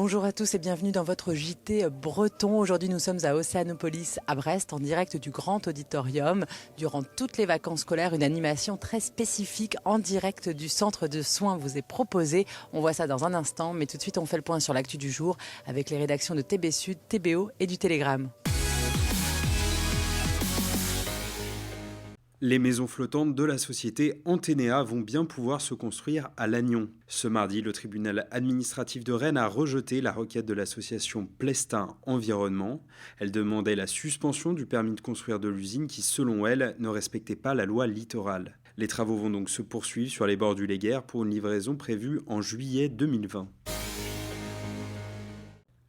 Bonjour à tous et bienvenue dans votre JT breton. Aujourd'hui, nous sommes à Océanopolis, à Brest, en direct du Grand Auditorium. Durant toutes les vacances scolaires, une animation très spécifique en direct du centre de soins vous est proposée. On voit ça dans un instant, mais tout de suite, on fait le point sur l'actu du jour avec les rédactions de TB Sud, TBO et du Télégramme. Les maisons flottantes de la société Antenea vont bien pouvoir se construire à Lannion. Ce mardi, le tribunal administratif de Rennes a rejeté la requête de l'association Plestin Environnement. Elle demandait la suspension du permis de construire de l'usine qui, selon elle, ne respectait pas la loi littorale. Les travaux vont donc se poursuivre sur les bords du Léguerre pour une livraison prévue en juillet 2020.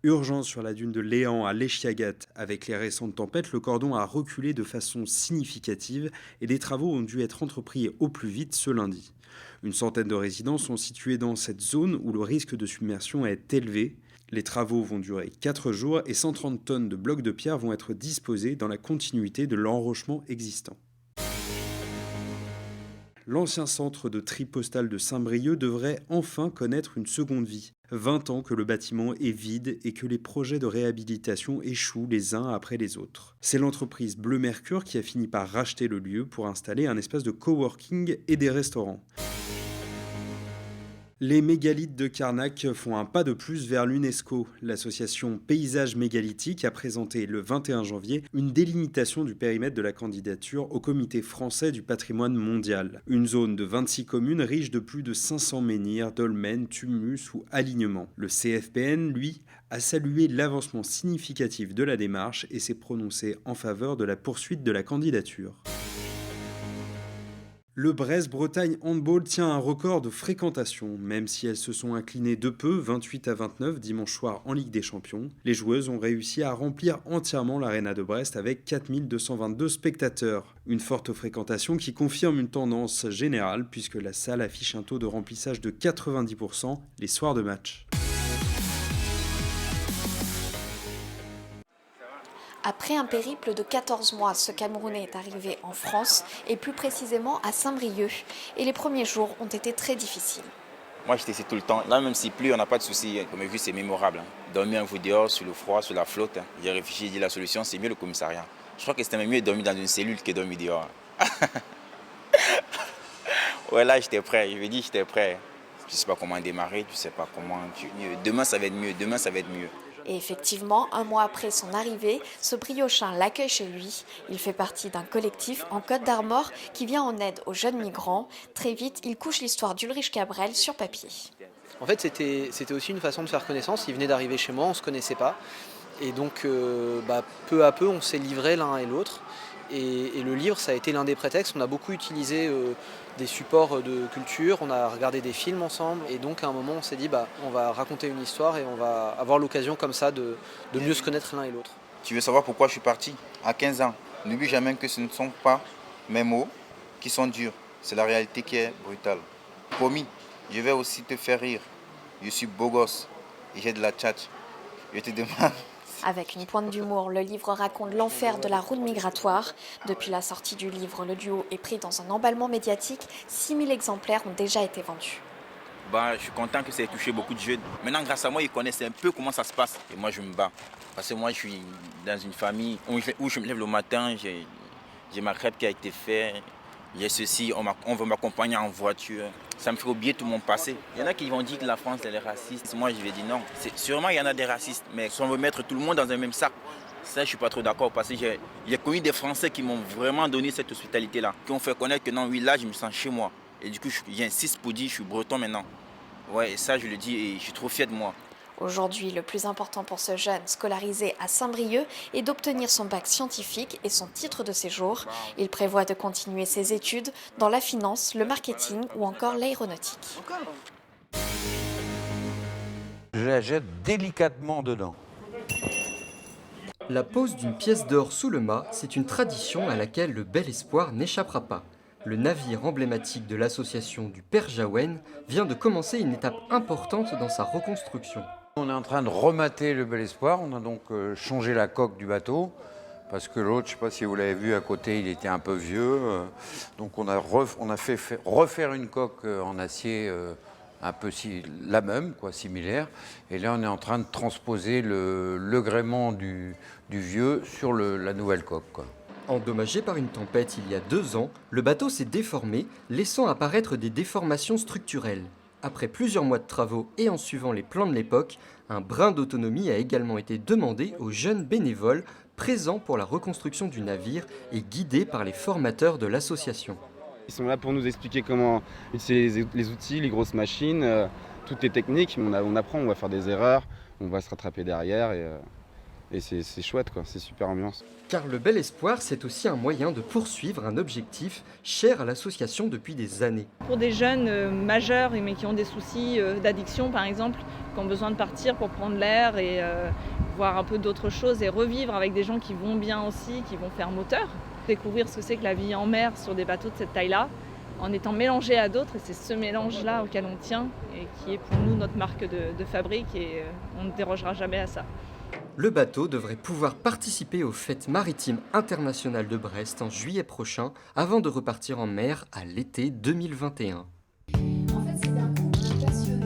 Urgence sur la dune de Léan à l'Échiagat. Avec les récentes tempêtes, le cordon a reculé de façon significative et des travaux ont dû être entrepris au plus vite ce lundi. Une centaine de résidences sont situées dans cette zone où le risque de submersion est élevé. Les travaux vont durer 4 jours et 130 tonnes de blocs de pierre vont être disposés dans la continuité de l'enrochement existant. L'ancien centre de tri postal de Saint-Brieuc devrait enfin connaître une seconde vie. 20 ans que le bâtiment est vide et que les projets de réhabilitation échouent les uns après les autres. C'est l'entreprise Bleu Mercure qui a fini par racheter le lieu pour installer un espace de coworking et des restaurants. Les mégalithes de Carnac font un pas de plus vers l'UNESCO. L'association Paysages Mégalithiques a présenté le 21 janvier une délimitation du périmètre de la candidature au Comité français du patrimoine mondial. Une zone de 26 communes riche de plus de 500 menhirs, dolmens, tumulus ou alignements. Le CFPN, lui, a salué l'avancement significatif de la démarche et s'est prononcé en faveur de la poursuite de la candidature. Le Brest-Bretagne Handball tient un record de fréquentation, même si elles se sont inclinées de peu, 28-29 dimanche soir en Ligue des Champions. Les joueuses ont réussi à remplir entièrement l'aréna de Brest avec 4222 spectateurs. Une forte fréquentation qui confirme une tendance générale puisque la salle affiche un taux de remplissage de 90% les soirs de match. Après un périple de 14 mois, ce Camerounais est arrivé en France et plus précisément à Saint-Brieuc. Et les premiers jours ont été très difficiles. Moi, j'étais ici tout le temps. Là, même s'il pleut, on n'a pas de souci. Comme vu, c'est mémorable. Dormir un peu dehors, sur le froid, sur la flotte. J'ai réfléchi, j'ai dit la solution, c'est mieux le commissariat. Je crois que c'était mieux de dormir dans une cellule que de dormir dehors. Ouais, là, j'étais prêt. Je lui ai dit, j'étais prêt. Je ne sais pas comment démarrer, je ne sais pas comment. Demain, ça va être mieux. Demain, ça va être mieux. Et effectivement, un mois après son arrivée, ce briochin l'accueille chez lui. Il fait partie d'un collectif en Côte d'Armor qui vient en aide aux jeunes migrants. Très vite, il couche l'histoire d'Ulrich Cabrel sur papier. En fait, c'était aussi une façon de faire connaissance. Il venait d'arriver chez moi, on ne se connaissait pas. Et donc, peu à peu, on s'est livrés l'un et l'autre. Et le livre, ça a été l'un des prétextes. On a beaucoup utilisé des supports de culture, on a regardé des films ensemble. Et donc, à un moment, on s'est dit, on va raconter une histoire et on va avoir l'occasion comme ça de mieux se connaître l'un et l'autre. Tu veux savoir pourquoi je suis parti à 15 ans? N'oublie jamais que ce ne sont pas mes mots qui sont durs. C'est la réalité qui est brutale. Promis, je vais aussi te faire rire. Je suis beau gosse et j'ai de la tchatch. Je te demande... Avec une pointe d'humour, le livre raconte l'enfer de la route migratoire. Depuis la sortie du livre, le duo est pris dans un emballement médiatique. 6000 exemplaires ont déjà été vendus. Je suis content que ça ait touché beaucoup de jeunes. Maintenant, grâce à moi, ils connaissent un peu comment ça se passe. Et moi, je me bats. Parce que moi, je suis dans une famille où je me lève le matin, j'ai ma crêpe qui a été faite. J'ai ceci, on veut m'accompagner en voiture. Ça me fait oublier tout mon passé. Il y en a qui vont dire que la France elle est raciste. Moi, je vais dire non. Sûrement, il y en a des racistes. Mais si on veut mettre tout le monde dans un même sac, ça, je ne suis pas trop d'accord. Parce que j'ai connu des Français qui m'ont vraiment donné cette hospitalité-là. Qui ont fait connaître que non, oui, là, je me sens chez moi. Et du coup, j'insiste pour dire que je suis breton maintenant. Ouais, et ça, je le dis et je suis trop fier de moi. Aujourd'hui, le plus important pour ce jeune scolarisé à Saint-Brieuc est d'obtenir son bac scientifique et son titre de séjour. Il prévoit de continuer ses études dans la finance, le marketing ou encore l'aéronautique. Je la jette délicatement dedans. La pose d'une pièce d'or sous le mât, c'est une tradition à laquelle le Bel Espoir n'échappera pas. Le navire emblématique de l'association du Père Jaouen vient de commencer une étape importante dans sa reconstruction. On est en train de remater le Bel Espoir, on a donc changé la coque du bateau, parce que l'autre, je ne sais pas si vous l'avez vu à côté, il était un peu vieux. Donc on a fait refaire une coque en acier un peu la même, quoi, similaire. Et là, on est en train de transposer le gréement du vieux sur la nouvelle coque, quoi. Endommagé par une tempête il y a 2 ans, le bateau s'est déformé, laissant apparaître des déformations structurelles. Après plusieurs mois de travaux et en suivant les plans de l'époque, un brin d'autonomie a également été demandé aux jeunes bénévoles présents pour la reconstruction du navire et guidés par les formateurs de l'association. Ils sont là pour nous expliquer comment utiliser les outils, les grosses machines, toutes les techniques. On apprend, on va faire des erreurs, on va se rattraper derrière et c'est chouette, quoi. C'est super ambiance. Car le Bel Espoir, c'est aussi un moyen de poursuivre un objectif cher à l'association depuis des années. Pour des jeunes majeurs mais qui ont des soucis d'addiction par exemple, qui ont besoin de partir pour prendre l'air et voir un peu d'autres choses et revivre avec des gens qui vont bien aussi, qui vont faire moteur. Découvrir ce que c'est que la vie en mer sur des bateaux de cette taille-là, en étant mélangé à d'autres, et c'est ce mélange-là auquel on tient et qui est pour nous notre marque de fabrique et on ne dérogera jamais à ça. Le bateau devrait pouvoir participer aux Fêtes maritimes internationales de Brest en juillet prochain avant de repartir en mer à l'été 2021. En fait, c'était un couple passionné.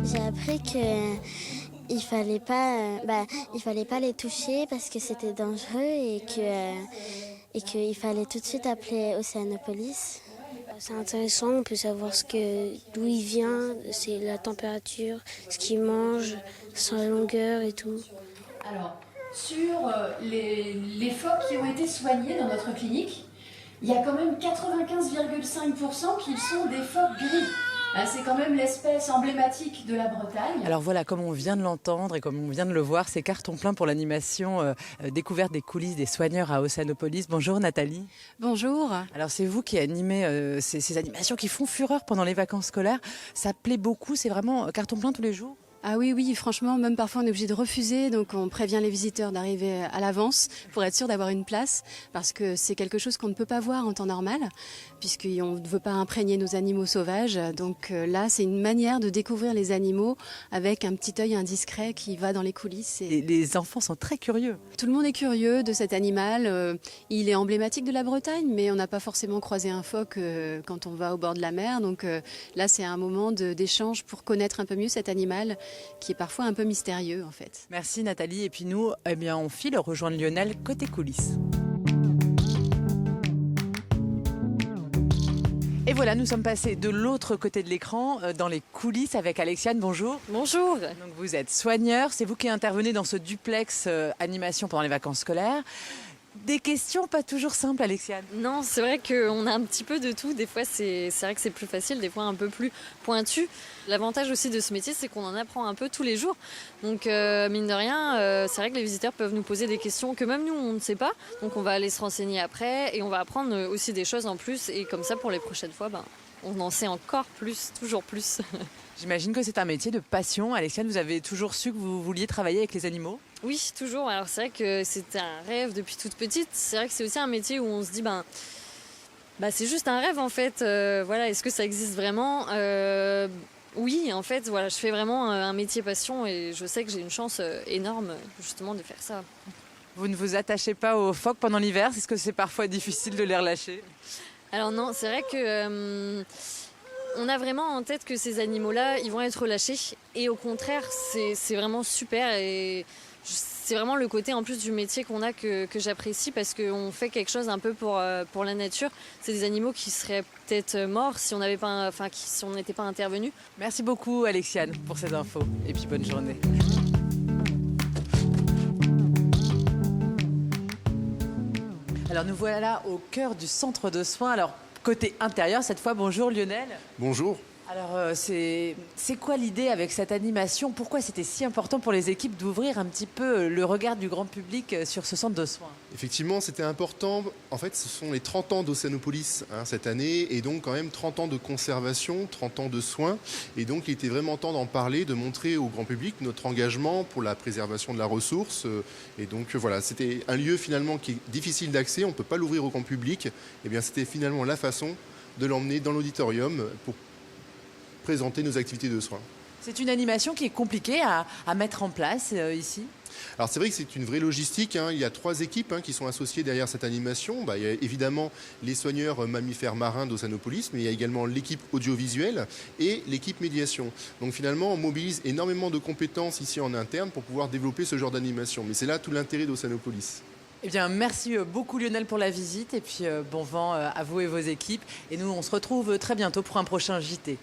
J'ai appris qu'il fallait pas les toucher parce que c'était dangereux et qu'il fallait tout de suite appeler Océanopolis. C'est intéressant, on peut savoir d'où il vient, c'est la température, ce qu'il mange, sa longueur et tout. Alors, sur les phoques qui ont été soignés dans notre clinique, il y a quand même 95,5% qui sont des phoques gris. C'est quand même l'espèce emblématique de la Bretagne. Alors voilà, comme on vient de l'entendre et comme on vient de le voir, c'est carton plein pour l'animation découverte des coulisses des soigneurs à Océanopolis. Bonjour Nathalie. Bonjour. Alors c'est vous qui animez ces animations qui font fureur pendant les vacances scolaires. Ça plaît beaucoup, c'est vraiment carton plein tous les jours? Ah oui, franchement, même parfois on est obligé de refuser, donc on prévient les visiteurs d'arriver à l'avance pour être sûr d'avoir une place, parce que c'est quelque chose qu'on ne peut pas voir en temps normal, puisqu'on ne veut pas imprégner nos animaux sauvages. Donc là, c'est une manière de découvrir les animaux avec un petit œil indiscret qui va dans les coulisses. Et les enfants sont très curieux. Tout le monde est curieux de cet animal. Il est emblématique de la Bretagne, mais on n'a pas forcément croisé un phoque quand on va au bord de la mer. Donc là, c'est un moment d'échange pour connaître un peu mieux cet animal, qui est parfois un peu mystérieux en fait. Merci Nathalie, et puis nous, on file rejoindre Lionel côté coulisses. Et voilà, nous sommes passés de l'autre côté de l'écran, dans les coulisses avec Alexiane. Bonjour. Bonjour. Donc vous êtes soigneur, c'est vous qui intervenez dans ce duplex animation pendant les vacances scolaires. Des questions pas toujours simples, Alexiane. Non, c'est vrai qu'on a un petit peu de tout. Des fois, c'est vrai que c'est plus facile, des fois un peu plus pointu. L'avantage aussi de ce métier, c'est qu'on en apprend un peu tous les jours. Donc, mine de rien, c'est vrai que les visiteurs peuvent nous poser des questions que même nous, on ne sait pas. Donc, on va aller se renseigner après et on va apprendre aussi des choses en plus. Et comme ça, pour les prochaines fois, on en sait encore plus, toujours plus. J'imagine que c'est un métier de passion. Alexiane, vous avez toujours su que vous vouliez travailler avec les animaux ? Oui, toujours. Alors c'est vrai que c'était un rêve depuis toute petite. C'est vrai que c'est aussi un métier où on se dit, c'est juste un rêve en fait. Voilà, est-ce que ça existe vraiment ? Oui, en fait, voilà, je fais vraiment un métier passion et je sais que j'ai une chance énorme justement de faire ça. Vous ne vous attachez pas aux phoques pendant l'hiver ? Est-ce que c'est parfois difficile de les relâcher ? Alors non, c'est vrai que on a vraiment en tête que ces animaux-là, ils vont être relâchés. Et au contraire, c'est vraiment super. Et c'est vraiment le côté en plus du métier qu'on a que j'apprécie parce qu'on fait quelque chose un peu pour la nature. C'est des animaux qui seraient peut-être morts si on n'était pas intervenu. Merci beaucoup Alexiane pour ces infos. Et puis bonne journée. Alors nous voilà au cœur du centre de soins. Alors côté intérieur cette fois, bonjour Lionel. Bonjour. Alors c'est quoi l'idée avec cette animation ? Pourquoi c'était si important pour les équipes d'ouvrir un petit peu le regard du grand public sur ce centre de soins ? Effectivement, c'était important. En fait, ce sont les 30 ans d'Océanopolis cette année et donc quand même 30 ans de conservation, 30 ans de soins. Et donc il était vraiment temps d'en parler, de montrer au grand public notre engagement pour la préservation de la ressource. Et donc voilà, c'était un lieu finalement qui est difficile d'accès, on ne peut pas l'ouvrir au grand public. Et bien c'était finalement la façon de l'emmener dans l'auditorium pour présenter nos activités de soins. C'est une animation qui est compliquée à mettre en place ici ? Alors c'est vrai que c'est une vraie logistique, hein. Il y a 3 équipes qui sont associées derrière cette animation. Il y a évidemment les soigneurs mammifères marins d'Océanopolis, mais il y a également l'équipe audiovisuelle et l'équipe médiation. Donc finalement, on mobilise énormément de compétences ici en interne pour pouvoir développer ce genre d'animation. Mais c'est là tout l'intérêt d'Océanopolis. Eh bien, merci beaucoup Lionel pour la visite et puis bon vent à vous et vos équipes. Et nous, on se retrouve très bientôt pour un prochain JT.